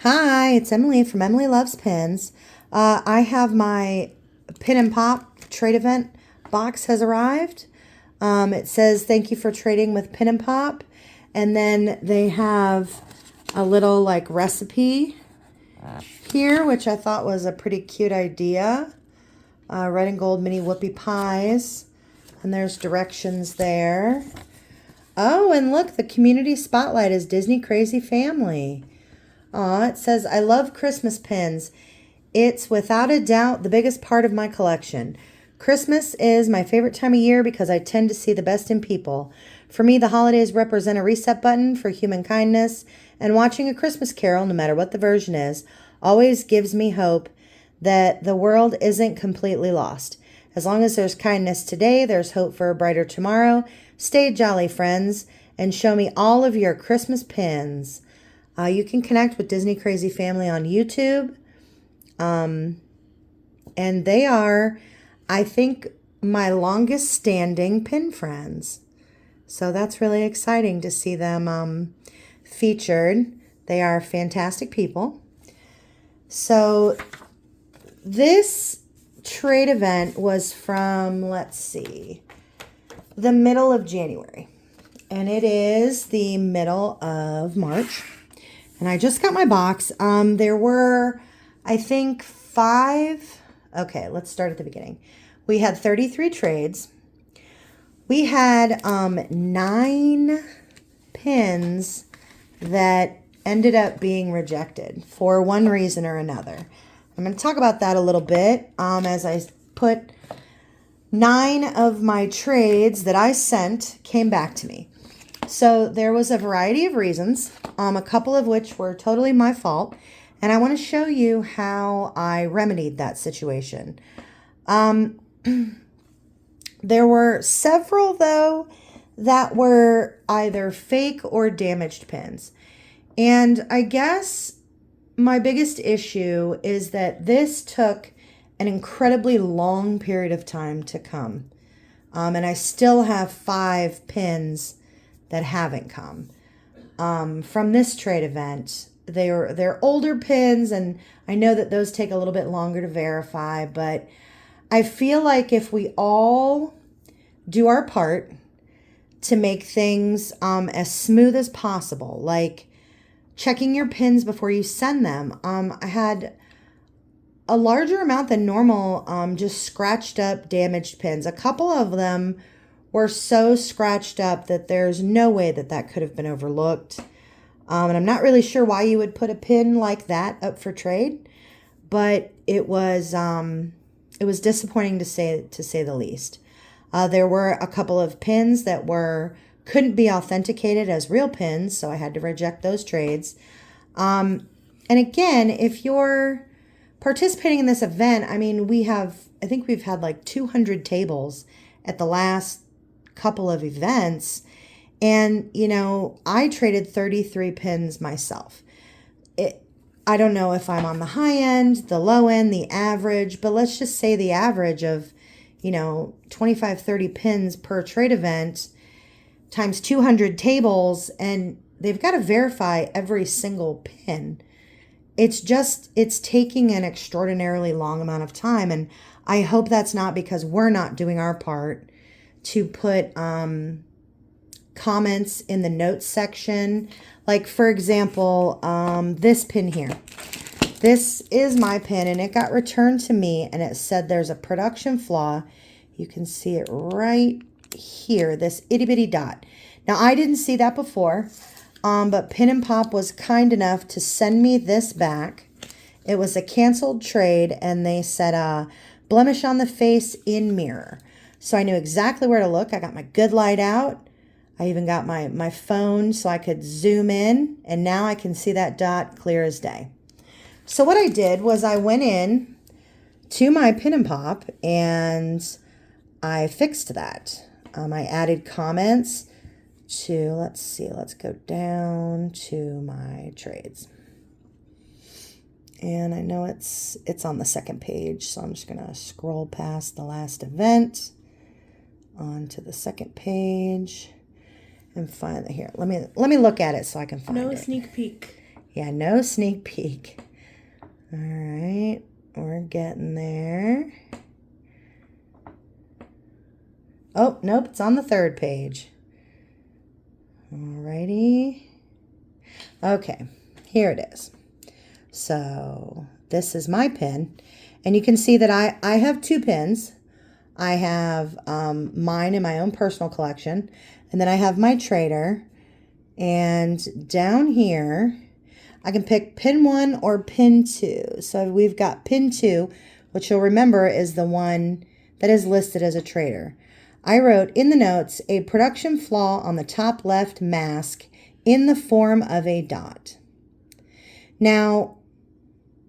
Hi, it's Emily from Emily Loves Pins. I have my Pin and Pop trade event box has arrived. It says thank you for trading with Pin and Pop. And then they have a little like recipe here, which I thought was a pretty cute idea. Red and gold mini whoopie pies. And there's directions there. Oh, and look, the community spotlight is Disney Crazy Family. Aw, it says, I love Christmas pins. It's without a doubt the biggest part of my collection. Christmas is my favorite time of year because I tend to see the best in people. For me, the holidays represent a reset button for human kindness, and watching A Christmas Carol, no matter what the version is, always gives me hope that the world isn't completely lost. As long as there's kindness today, there's hope for a brighter tomorrow. Stay jolly, friends, and show me all of your Christmas pins. You can connect with Disney Crazy Family on YouTube. And they are, I think, my longest standing pin friends. So that's really exciting to see them featured. They are fantastic people. So this trade event was from, let's see, the middle of January. And it is the middle of March. And I just got my box. There were, I think, okay, let's start at the beginning. We had 33 trades. We had 9 pins that ended up being rejected for one reason or another. I'm going to talk about that a little bit as I put 9 of my trades that I sent came back to me. So there was a variety of reasons, a couple of which were totally my fault, and I want to show you how I remedied that situation. There were several, though, that were either fake or damaged pins. And I guess my biggest issue is that this took an incredibly long period of time to come. And I still have 5 pins that haven't come from this trade event. They're older pins, and I know that those take a little bit longer to verify, but I feel like if we all do our part to make things as smooth as possible, like checking your pins before you send them. I had a larger amount than normal just scratched up damaged pins. A couple of them were so scratched up that there's no way that that could have been overlooked. And I'm not really sure why you would put a pin like that up for trade, but it was disappointing to say the least. There were a couple of pins that couldn't be authenticated as real pins, so I had to reject those trades. And again, if you're participating in this event, I mean, I think we've had like 200 tables at the last couple of events, and I traded 33 pins myself. I don't know if I'm on the high end, the low end, the average, but let's just say the average of 25, 30 pins per trade event times 200 tables, and they've got to verify every single pin. It's taking an extraordinarily long amount of time, and I hope that's not because we're not doing our part to put comments in the notes section. Like, for example, this pin here. This is my pin, and it got returned to me, and it said there's a production flaw. You can see it right here, this itty-bitty dot. Now, I didn't see that before, but Pin and Pop was kind enough to send me this back. It was a canceled trade, and they said, blemish on the face in mirror. So I knew exactly where to look. I got my good light out. I even got my phone so I could zoom in, and now I can see that dot clear as day. So what I did was I went in to my Pin and Pop, and I fixed that. I added comments to, let's go down to my trades. And I know it's on the second page, so I'm just going to scroll past the last event onto the second page and find it here. Let me look at it so I can find it. No sneak peek. Yeah, no sneak peek. All right, we're getting there. Oh, nope, it's on the third page. Alrighty. Okay, here it is. So this is my pin. And you can see that I have two pins. I have mine in my own personal collection. And then I have my trader. And down here, I can pick pin 1 or pin 2. So we've got pin 2, which you'll remember is the one that is listed as a trader. I wrote in the notes, a production flaw on the top left mask in the form of a dot. Now,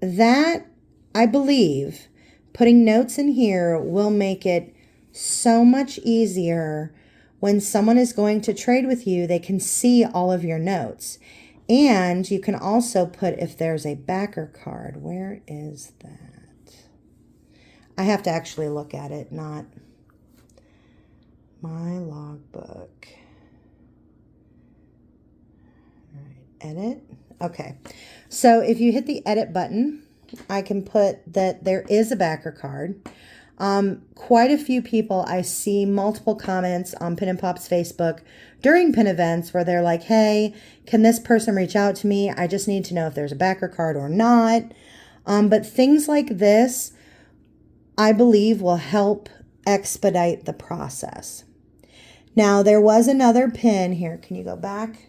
that, I believe, putting notes in here will make it so much easier when someone is going to trade with you. They can see all of your notes. And you can also put if there's a backer card. Where is that? I have to actually look at it, not my logbook. All right, edit. Okay, so if you hit the edit button, I can put that there is a backer card. Quite a few people, I see multiple comments on Pin and Pop's Facebook during pin events where they're like, hey, can this person reach out to me? I just need to know if there's a backer card or not. But things like this, I believe, will help expedite the process. Now, there was another pin here. Can you go back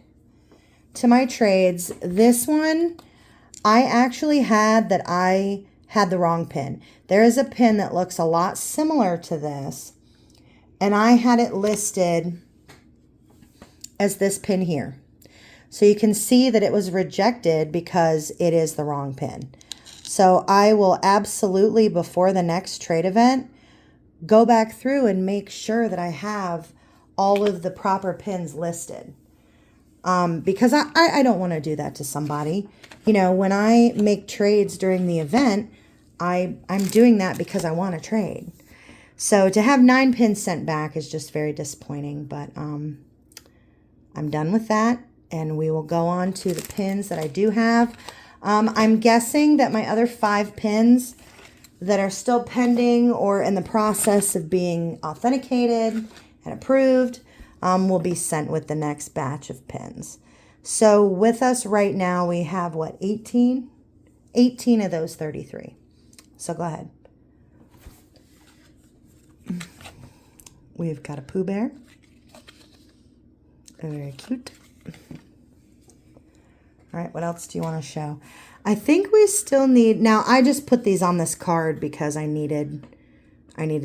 to my trades? This one, I actually had that I had the wrong pin. There is a pin that looks a lot similar to this, and I had it listed as this pin here. So you can see that it was rejected because it is the wrong pin. So I will absolutely, before the next trade event, go back through and make sure that I have all of the proper pins listed. Because I don't want to do that to somebody. You know, when I make trades during the event, I'm doing that because I want to trade. So to have 9 pins sent back is just very disappointing, but I'm done with that, and we will go on to the pins that I do have. I'm guessing that my other 5 pins that are still pending or in the process of being authenticated and approved will be sent with the next batch of pins. So with us right now, we have, what, 18? 18 of those 33. So go ahead. We've got a Pooh Bear. Very cute. All right, what else do you want to show? I think we still need, now I just put these on this card because I needed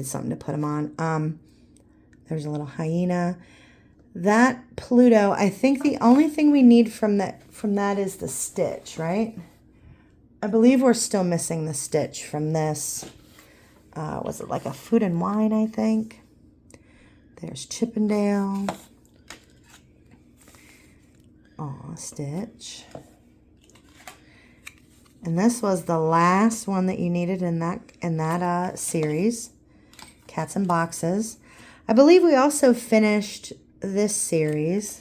something to put them on. There's a little hyena. That Pluto, I think the only thing we need from that is the stitch, right? I believe we're still missing the stitch from this. Was it like a Food and Wine, I think? There's Chippendale. Aw, Stitch. And this was the last one that you needed in that series, Cats in Boxes. I believe we also finished this series.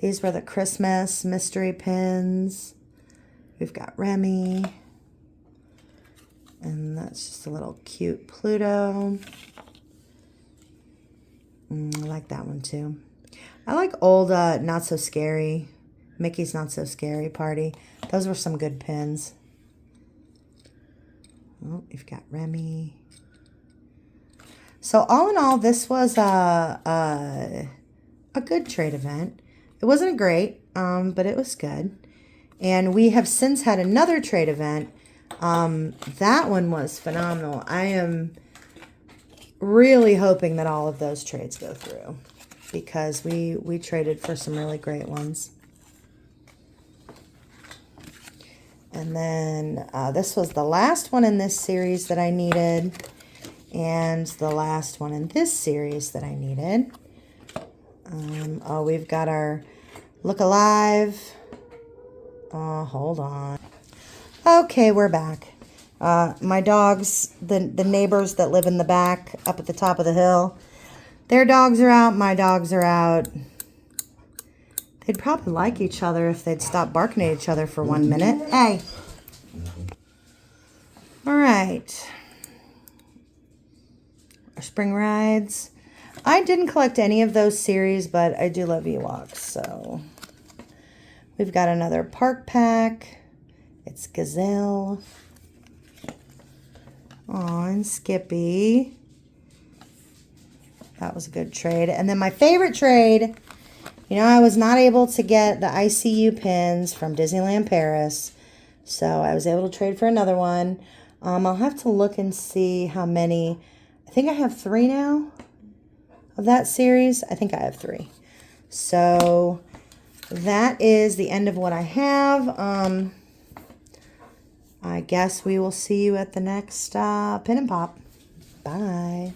These were the Christmas mystery pins. We've got Remy. And that's just a little cute Pluto. I like that one too. I like old Not So Scary. Mickey's Not So Scary Party. Those were some good pins. Oh, you've got Remy. So all in all, this was a good trade event. It wasn't great, but it was good. And we have since had another trade event. That one was phenomenal. I am really hoping that all of those trades go through because we traded for some really great ones. And then this was the last one in this series that I needed, and the last one in this series that I needed. Oh, we've got our Look Alive. Oh, hold on. Okay, we're back. My dogs, the neighbors that live in the back up at the top of the hill, their dogs are out, my dogs are out. They'd probably like each other if they'd stop barking at each other for 1 minute. Hey. All right. Our spring rides. I didn't collect any of those series, but I do love Ewoks. So we've got another park pack. It's Gazelle. Aw, and Skippy. That was a good trade. And then my favorite trade, you know, I was not able to get the ICU pins from Disneyland Paris, so I was able to trade for another one. I'll have to look and see how many. I think I have 3 now of that series. I think I have 3. So that is the end of what I have. I guess we will see you at the next Pin and Pop. Bye.